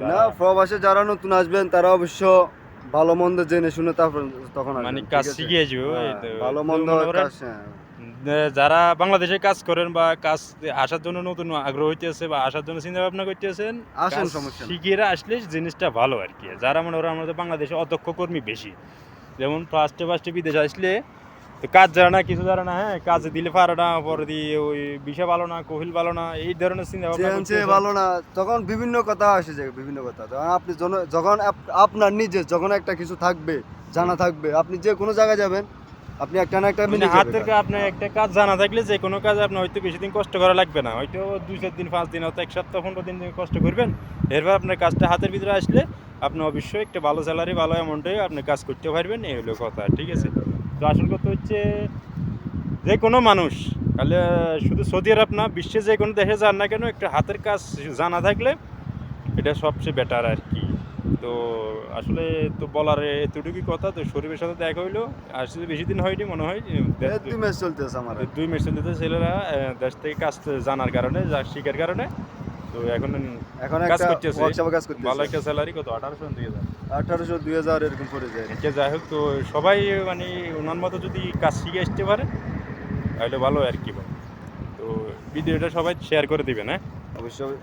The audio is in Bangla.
না, প্রবাসে যারা নতুন আসবেন তারা অবশ্য ভালো মন্দ জেনে শুনে তারপর তখন আসবেন, মানে ঠিক কাজ আছে? শিখে আসবে হ্যাঁ, ভালো মন্দ কাজ, হ্যাঁ। যারা বাংলাদেশে কাজ করেন বা কাজ আসার জন্য নতুন আগ্রহ হইতেছে বা আসার জন্য চিন্তা ভাবনা করতেছেন, আসেন, কাজ সমস্যা নাই। শিখিয়ে আসলে জিনিসটা ভালো আর কি। যারা মনে করেন আমাদের বাংলাদেশে অদক্ষ কর্মী বেশি, যেমন ফার্স্টে বিদেশে আসলে তো কাজ জানে না, কিছু জানে না, হ্যাঁ, কাজে দিলে পারে না, পরে দিয়ে ওই বিষয় ভালো না, কহিল ভালো না, এই ধরনের চিন্তা ভাবনা যে করতেছে। ভালো না, তখন বিভিন্ন কথা আসে যায়, বিভিন্ন কথা। যখন আপনি যখন আপনার নিজের যখন একটা কিছু থাকবে, জানা থাকবে, আপনি যে কোনো জায়গায় যাবেন, আপনি একটা না একটা মানে মিলে যাবে হাতের কাজ। আপনার হ্যাঁ। একটা কাজ জানা থাকলে যে কোনো কাজ আপনার হয়তো বেশি দিন কষ্ট করা লাগবে না, হয়তো 2-4 দিন 5 দিন হয়তো 1 সপ্তাহ 15 দিন কষ্ট করবেন, এরপর আপনার কাজটা হাতের ভিতরে আসলে আপনি অবশ্যই একটা ভালো স্যালারি ভালো অ্যামাউন্টে আপনি কাজ করতে পারবেন, এই হলো কথা, ঠিক আছে। তো আসল কথা হচ্ছে যে কোনো মানুষ তাহলে শুধু সৌদি আরব না, বিশ্বে যে কোনো দেশে যান না কেন একটা হাতের কাজ জানা থাকলে এটা সবচেয়ে বেটার আর কি। তো আসলে তো বলার এতটুকুই কথা। তো শরীফের সাথে দেখা হইলো, আসলে বেশি দিন হয়নি মনে হয়, এই 2 মাস চলতেছে আমার আর কি। 2 মেশিন দিতে ছেলেরা দেশ থেকে কাজ জানার কারণে, যা শিখার কারণে তো এখন এখন কাজ একটা করতেছে, ওয়ার্কশপে কাজ ভালো করতেছে। একটা স্যালারি, কত 1800 দিয়ে যায়। 1800 2000 এরকম পড়ে যায়। একে যাই হোক, তো সবাই মানে ওনার মতো যদি কাজ শিখে আসতে পারে তাহলে ভালো আর কি। তো ভিডিওটা সবাই শেয়ার করে দিবেন, হ্যাঁ। অবশ্যই।